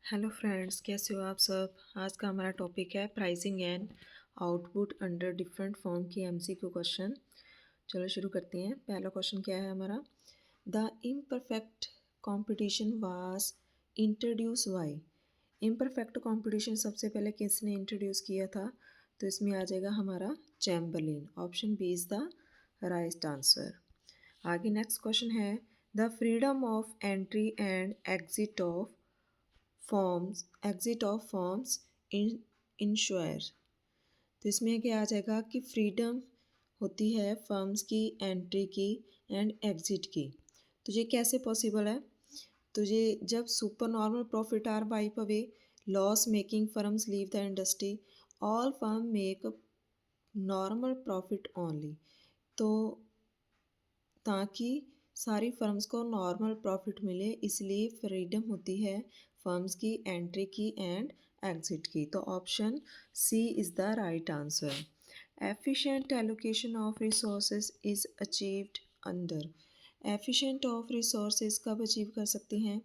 Hello friends, कैसे हो आप सब। आज का हमारा टॉपिक है pricing and output under different form की एमसीक्यू क्वेश्चन। चलो शुरू करते हैं। पहला क्वेश्चन क्या है हमारा, the imperfect competition was introduce by. Imperfect competition सबसे पहले किसने इंट्रोड्यूस किया था, तो इसमें आ जाएगा हमारा Chamberlin. Option B is the right answer. आगे नेक्स्ट क्वेश्चन है, the freedom of entry and exit of forms in ensure. तो इसमें क्या आ जाएगा कि फ्रीडम होती है फर्म्स की एंट्री की एंड एग्जिट की। तो ये कैसे पॉसिबल है, तो ये जब super normal profit are wipe away, loss making firms leave the industry, all firm make normal profit only. तो ताकि सारी फर्म्स को नॉर्मल प्रॉफिट मिले, इसलिए फ्रीडम होती है फर्म्स की एंट्री की एंड एग्जिट की। तो option C is the right answer. Efficient allocation of resources is achieved under. Efficient of resources कब अचीव कर सकते हैं,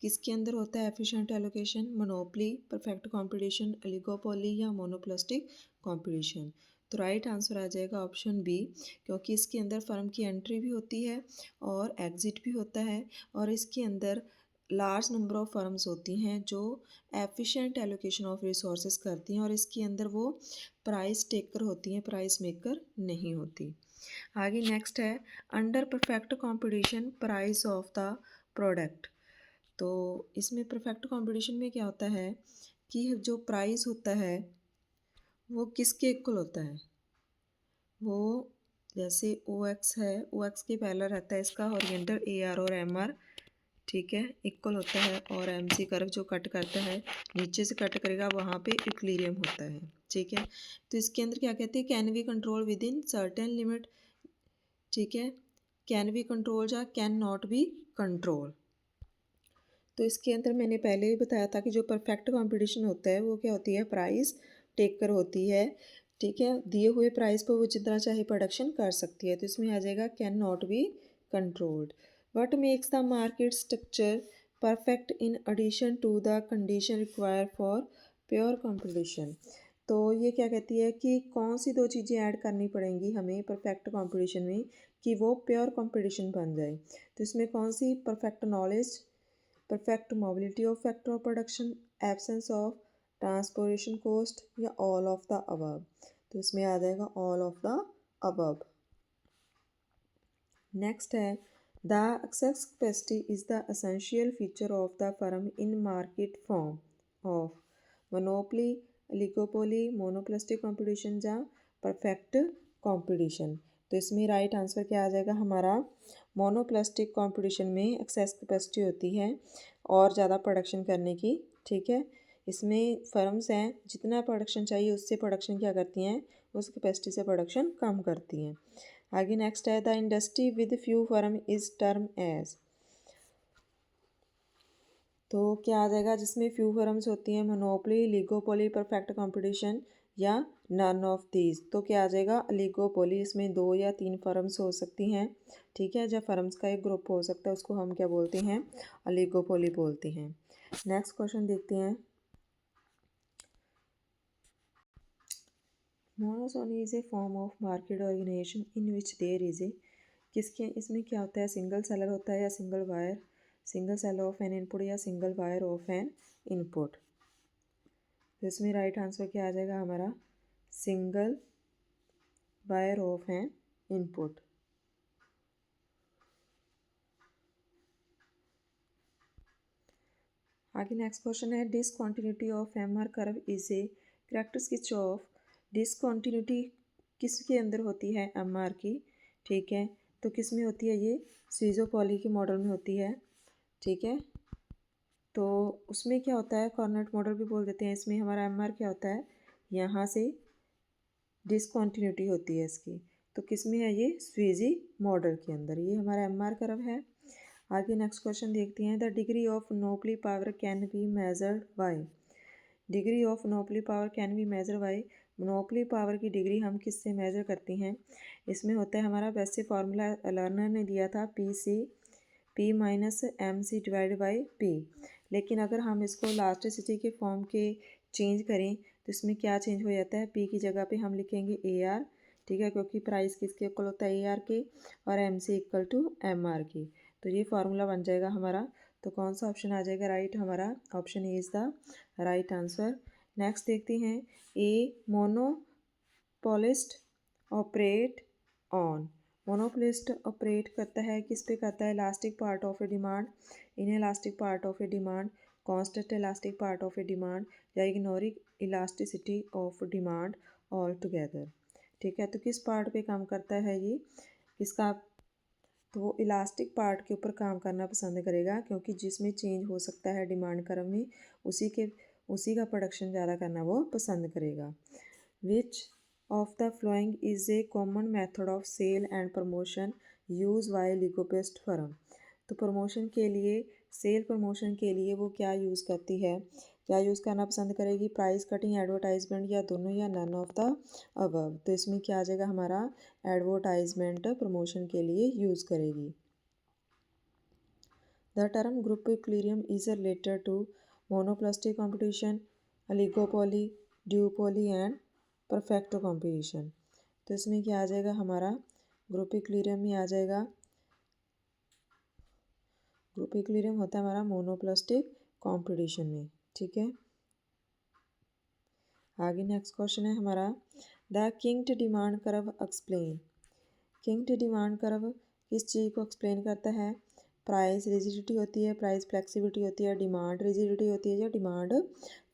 किसके अंदर होता है efficient allocation, monopoly, perfect competition, oligopoly या मोनोपोलिस्टिक कंपटीशन। तो राइट आंसर आ जाएगा ऑप्शन बी, क्योंकि इसके अंदर फर्म की एंट्री भी होती है और एग्जिट भी होता है, और इसके अंदर लार्ज नंबर ऑफ फर्म्स होती हैं जो एफिशिएंट एलोकेशन ऑफ रिसोर्सेज करती हैं, और इसके अंदर वो प्राइस टेकर होती हैं, प्राइस मेकर नहीं होती। आगे नेक्स्ट है, under perfect competition price of the product. तो इसमें परफेक्ट कंपटीशन में क्या होता है कि जो प्राइस होता है वो किसके इक्वल होता है, वो जैसे ओ एक्स है, ओ एक्स के पहला रहता है इसका ओरिएंटल ए आर और एम आर, ठीक है, इक्वल होता है, और एम सी कर्व जो कट करता है नीचे से कट करेगा वहाँ पे इक्विलिब्रियम होता है, ठीक है। तो इसके अंदर क्या कहते हैं, can we control within certain limit, ठीक है, कैन वी कंट्रोल या कैन नॉट बी कंट्रोल। तो इसके अंदर मैंने पहले ही बताया था कि जो परफेक्ट कंपटीशन होता है वो क्या होती है, प्राइस टेकर होती है, ठीक है, दिए हुए प्राइस पर वो जितना चाहे प्रोडक्शन कर सकती है। तो इसमें आ जाएगा can not be controlled. What makes the market structure perfect in addition to the condition require for pure competition. तो ये क्या कहती है कि कौन सी दो चीज़ें ऐड करनी पड़ेंगी हमें परफेक्ट कंपटीशन में कि वो प्योर कंपटीशन बन जाए। तो इसमें कौन सी, perfect knowledge, perfect mobility of factor of production, absence of transportation cost या all of the above। तो इसमें आ जाएगा all of the above। Next है, the excess capacity is the essential feature of the firm in market form of monopoly, oligopoly, monopolistic competition या perfect competition। तो इसमें right answer क्या आ जाएगा हमारा, मोनोप्लास्टिक कंपटीशन में एक्सेस कैपेसिटी होती है और ज़्यादा प्रोडक्शन करने की, ठीक है। इसमें फर्म्स हैं जितना प्रोडक्शन चाहिए उससे प्रोडक्शन क्या करती हैं, उस कैपेसिटी से प्रोडक्शन कम करती हैं। आगे नेक्स्ट है, the industry with few firm is term as. तो क्या आ जाएगा, जिसमें फ्यू फर्म्स होती हैं, मोनोपोली, लिगोपोली, परफेक्ट कंपटीशन या नन ऑफ दीज। तो क्या आ जाएगा, लिगोपोली। इसमें 2 या 3 फर्म्स हो सकती हैं, ठीक है, जब फर्म्स का एक ग्रुप हो सकता है उसको हम क्या बोलते हैं, लिगोपोली बोलते हैं। नेक्स्ट क्वेश्चन देखते हैं, monopsony is a form of market organization in which there is a, किसके, इसमें क्या होता है, सिंगल सेलर होता है या single buyer, single seller of an input या single buyer of an input. तो इसमें राइट आंसर क्या आ जाएगा हमारा, single buyer of an input. आगे नेक्स्ट क्वेश्चन है, discontinuity of M R curve is a characteristic of. Discontinuity किसके अंदर होती है, एम आर की, ठीक है, तो किस में होती है, ये स्वीजोपॉली के मॉडल में होती है, ठीक है। तो उसमें क्या होता है, कॉर्नेट मॉडल भी बोल देते हैं, इसमें हमारा एम आर क्या होता है, यहाँ से डिसकंटिन्यूटी होती है इसकी। तो किस में है, ये स्वीजी मॉडल के अंदर, ये हमारा एम आर कर्व है। आगे नेक्स्ट क्वेश्चन देखते हैं, the degree of monopoly power can be measured by. Degree of monopoly power can be measure by. Monopoly power की डिग्री हम किससे मेजर करते हैं, इसमें होता है हमारा वैसे फार्मूला लर्नर ने दिया था, P minus M C divide by P। लेकिन अगर हम इसको इलास्टिसिटी के फॉर्म के चेंज करें तो इसमें क्या चेंज हो जाता है, P की जगह पे हम लिखेंगे AR, ठीक है, क्योंकि प्राइस किसके इक्वल होता है AR के, और M C equal to MR की। तो ये फार्मूला बन जाएगा हमारा। तो कौन सा ऑप्शन आ जाएगा राइट हमारा, option A is the right answer. Next देखते हैं, a monopolist operate on. Monopolist operate करता है किस पे करता है, elastic part of a demand, inelastic part of a demand, constant elastic part of a demand, या ignoring elasticity of demand altogether. ठीक है, तो किस पार्ट पे काम करता है ये, किसका, तो वो इलास्टिक पार्ट के ऊपर काम करना पसंद करेगा, क्योंकि जिसमें चेंज हो सकता है डिमांड कर्व में उसी का प्रोडक्शन ज़्यादा करना वो पसंद करेगा। Which of the following is a common method of sale and promotion use by oligopolist firm. तो प्रमोशन के लिए, सेल प्रमोशन के लिए वो क्या यूज़ करती है, क्या यूज़ करना पसंद करेगी, प्राइस कटिंग, एडवर्टाइजमेंट, या दोनों, या नन ऑफ द अबव। तो इसमें क्या आ जाएगा हमारा, एडवर्टाइजमेंट प्रमोशन के लिए यूज़ करेगी। The term group equilibrium is related to monopolistic competition, oligopoly, duopoly and perfect competition. तो इसमें क्या आ जाएगा हमारा, ग्रुप इक्विलिब्रियम में आ जाएगा, ग्रुप इक्विलिब्रियम होता है हमारा मोनोपोलिस्टिक कंपटीशन में। ठीक है, आगे नेक्स्ट क्वेश्चन है हमारा, the king demand curve explain. King demand curve किस चीज़ को एक्सप्लेन करता है, प्राइस रिजिडिटी होती है, प्राइस फ्लेक्सिबिलिटी होती है, डिमांड रिजिडिटी होती है, या डिमांड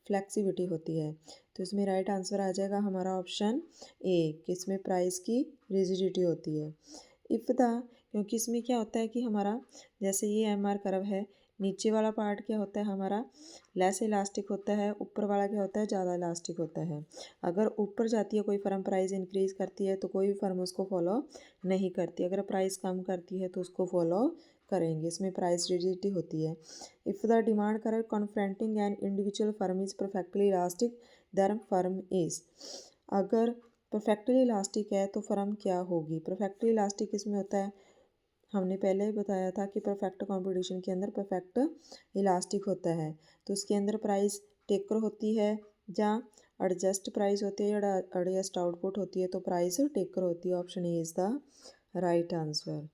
फ्लेक्सिबिलिटी होती है। तो इसमें राइट आंसर आ जाएगा हमारा ऑप्शन ए, किसमें प्राइस की रिजिडिटी होती है। इफ़ द, क्योंकि इसमें क्या होता है कि हमारा, जैसे ये MR कर्व है, नीचे वाला पार्ट क्या होता है हमारा, लेस इलास्टिक होता है, ऊपर वाला क्या होता है, ज़्यादा इलास्टिक होता है। अगर ऊपर जाती है कोई फर्म, प्राइस इंक्रीज़ करती है, तो कोई भी फर्म उसको फॉलो नहीं करती, अगर प्राइस कम करती है तो उसको फॉलो करेंगे, इसमें प्राइस रिजिडिटी होती है। If the demand curve confronting an individual firm is perfectly elastic then firm is. अगर परफेक्टली इलास्टिक है तो फर्म क्या होगी, परफेक्टली इलास्टिक इसमें होता है, हमने पहले ही बताया था कि परफेक्ट कंपटीशन के अंदर परफेक्ट इलास्टिक होता है, तो उसके अंदर प्राइस टेकर होती है, या एडजस्ट प्राइस होती है, या एडजस्ट आउटपुट होती है, तो प्राइस टेकर होती है। Option A is the right answer.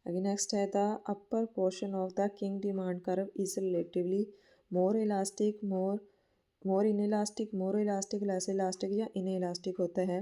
अगे नेक्स्ट है, the upper portion of the king demand curve is relatively more elastic, more elastic, less elastic, या इन इलास्टिक होता है।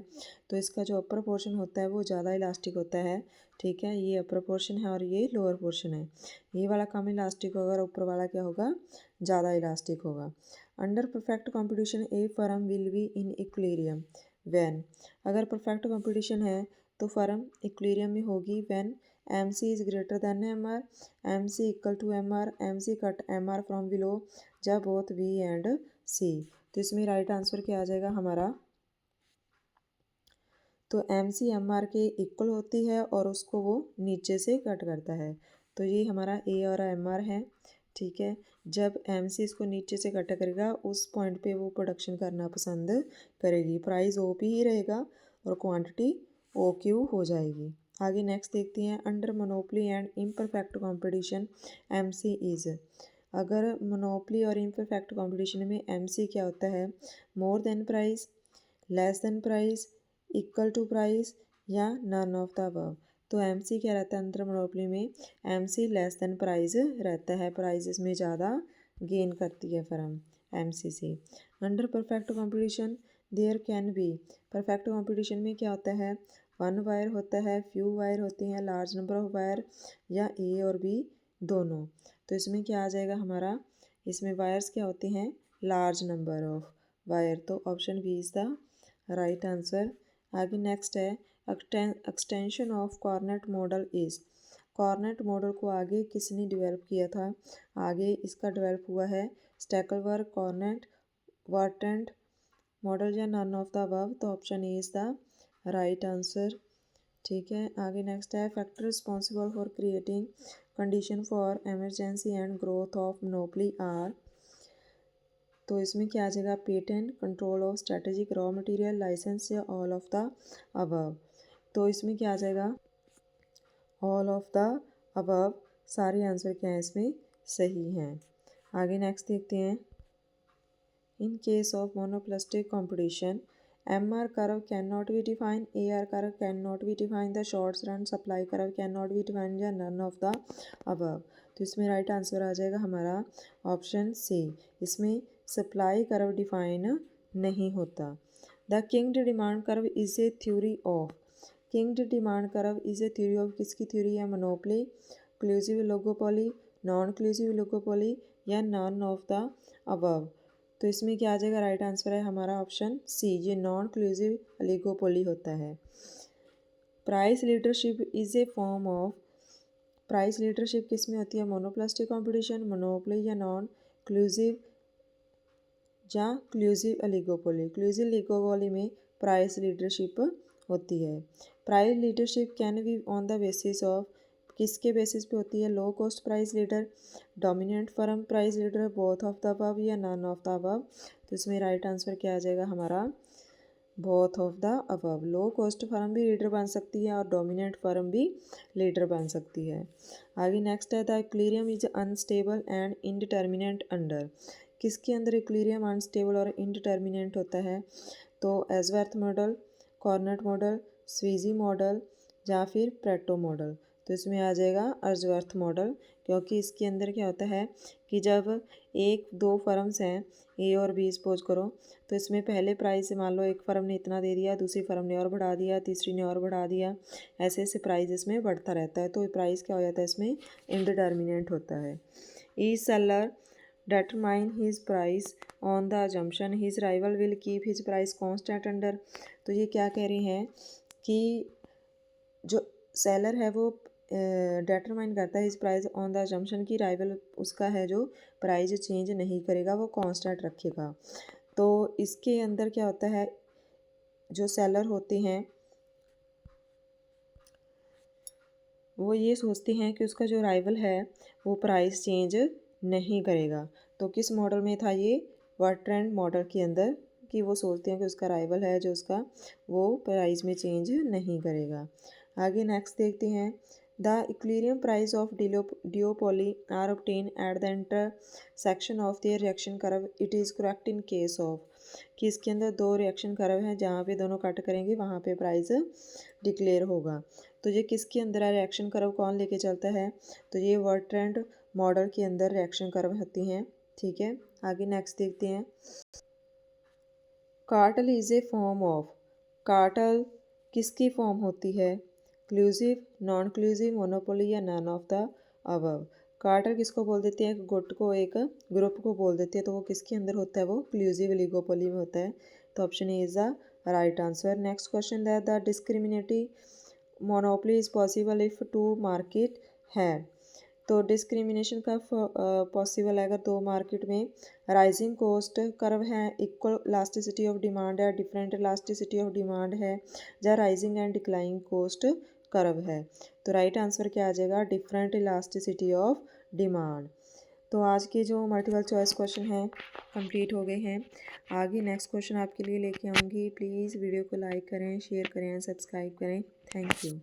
तो इसका जो अपर पोर्शन होता है वो ज़्यादा इलास्टिक होता है। ठीक है, ये अपर पोर्शन है और ये लोअर पोर्शन है, ये वाला कम इलास्टिक होगा और ऊपर वाला क्या होगा, ज़्यादा इलास्टिक होगा। Under perfect competition a firm will be in equilibrium when. अगर परफेक्ट कंपटीशन है तो फर्म इक्विलिब्रियम में होगी when M C is greater than MR, M C equal to MR, M C cut MR from below, या both B and C. तो इसमें right answer क्या आ जाएगा हमारा, तो एम सी MR के इक्वल होती है और उसको वो नीचे से कट करता है, तो ये हमारा ए और MR है। ठीक है, जब एम सी इसको नीचे से कट करेगा उस पॉइंट पे वो प्रोडक्शन करना पसंद करेगी, प्राइस OP ही रहेगा और क्वांटिटी OQ हो जाएगी। आगे नेक्स्ट देखते हैं, under monopoly and imperfect competition MC is. अगर मोनोपोली और इम्परफेक्ट कंपटीशन में MC क्या होता है, more than price, less than price, equal to price, या नन ऑफ द अबव। तो MC क्या रहता है अंदर मोनोपोली में, MC लेस देन प्राइस रहता है, प्राइस इसमें ज़्यादा गेन करती है फर्म MC से। Under perfect competition there can be, perfect competition में क्या होता है, वन वायर होता है, फ्यू वायर होती हैं, लार्ज नंबर ऑफ वायर, या A और B दोनों। तो इसमें क्या आ जाएगा हमारा, इसमें वायर्स क्या होते हैं, लार्ज नंबर ऑफ वायर, तो option B is the right answer. आगे नेक्स्ट है, extension of Cournot model is. Cournot model को आगे किसने डेवलप किया था, आगे इसका डेवलप हुआ है स्टैकलबर्ग, कॉर्नेट, वाटरेंट मॉडल, या नन ऑफ द अबव। तो option A is the right answer. ठीक है, आगे नेक्स्ट है, factor responsible for creating condition for emergency and growth of monopoly are. तो इसमें क्या आ जाएगा, patent, control of strategic raw material, licence, या ऑल ऑफ द अबव। तो इसमें क्या आ जाएगा, ऑल ऑफ द अबव सारे आंसर क्या हैं इसमें सही हैं। आगे नेक्स्ट देखते हैं। In case of monopolistic competition MR curve cannot be defined, AR curve cannot be defined, the short run supply curve cannot be defined या none of the above। तो इसमें राइट आंसर आ जाएगा हमारा ऑप्शन सी। इसमें supply curve define नहीं होता। The kinked demand curve is a theory of, kinked demand curve is a theory of किसकी थ्योरी है? Monopoly, collusive oligopoly, non collusive oligopoly या नॉन ऑफ द अबव। तो इसमें क्या आ जाएगा? राइट आंसर है हमारा ऑप्शन सी, ये नॉन क्लूसिव ओलिगोपोली होता है। Price leadership is a form of, price leadership किस में होती है? मोनोप्लास्टिक कंपटीशन, मोनोपोली या नॉन क्लूसिव या क्लूसिव ओलिगोपोली। क्लूसिव ओलिगोपोली में प्राइस लीडरशिप होती है। Price leadership can be on the basis of, किसके बेसिस पे होती है? Low cost price leader, dominant firm price leader, both of the above या नन ऑफ द अबव। तो इसमें राइट आंसर क्या आ जाएगा हमारा? Both of the above. Low cost firm भी लीडर बन सकती है और डोमिनेंट फर्म भी लीडर बन सकती है। आगे नेक्स्ट है the equilibrium is unstable and indeterminate under, किसके अंदर इक्विलिब्रियम अनस्टेबल और इनडिटर्मिनेंट होता है? तो Edgeworth model, Cournot model, Sweezy model या फिर प्रेटो मॉडल। तो इसमें आ जाएगा अर्जवर्थ मॉडल, क्योंकि इसके अंदर क्या होता है कि जब एक दो फर्म्स हैं ए और बी सपोज करो, तो इसमें पहले प्राइस मान लो एक फ़र्म ने इतना दे दिया, दूसरी फर्म ने और बढ़ा दिया, तीसरी ने और बढ़ा दिया, ऐसे ऐसे प्राइस इसमें बढ़ता रहता है। तो प्राइस क्या हो जाता है इसमें? इनडिटर्मिनेंट होता है। Each seller determine his price on the assumption his rival will keep his price constant under। तो ये क्या कह रहे हैं कि जो सेलर है वो डेटरमाइन करता है इस प्राइस ऑन द असम्पशन की राइवल उसका है जो प्राइस चेंज नहीं करेगा, वो कांस्टेंट रखेगा। तो इसके अंदर क्या होता है, जो सेलर होते हैं वो ये सोचते हैं कि उसका जो राइवल है वो प्राइस चेंज नहीं करेगा। तो किस मॉडल में था ये? बर्ट्रैंड मॉडल के अंदर, कि वो सोचते हैं कि उसका राइवल है जो उसका वो प्राइस में चेंज नहीं करेगा। आगे नेक्स्ट देखते हैं। The equilibrium price of duopoly are obtain at the intersection of their reaction curve, it is correct in case of, कि इसके अंदर दो रिएक्शन कर्व हैं जहाँ पे दोनों कट करेंगे वहाँ पे प्राइस डिक्लेयर होगा। तो ये किसके अंदर है? रिएक्शन कर्व कौन लेके चलता है? तो ये बर्ट्रैंड मॉडल के अंदर रिएक्शन कर्व होती हैं। ठीक है, आगे नेक्स्ट देखते हैं। Cartel is a form of, cartel किसकी फॉर्म होती है? क्लूसिव, नॉन क्लूसिव, मोनोपोली या none of the above. Cartel किसको बोल देते हैं? एक गुट को, एक ग्रुप को बोल देते हैं। तो वो किसके अंदर होता है? वो क्लूसिव ओलिगोपोली में होता है। तो option A is the right answer. Next question that the discriminative monopoly is possible if two market है। तो डिस्क्रिमिनेशन का पॉसिबल है अगर दो मार्केट में राइजिंग कॉस्ट कर्व है, इक्वल इलास्टिसिटी ऑफ डिमांड है, डिफरेंट इलास्टिसिटी ऑफ डिमांड है, या rising and declining cost curve है। तो राइट आंसर क्या आ जाएगा? Different elasticity of demand. तो आज के जो मल्टीपल चॉइस क्वेश्चन हैं कंप्लीट हो गए हैं। आगे नेक्स्ट क्वेश्चन आपके लिए लेके आऊँगी। प्लीज़ वीडियो को लाइक करें, शेयर करें, सब्सक्राइब करें। Thank you.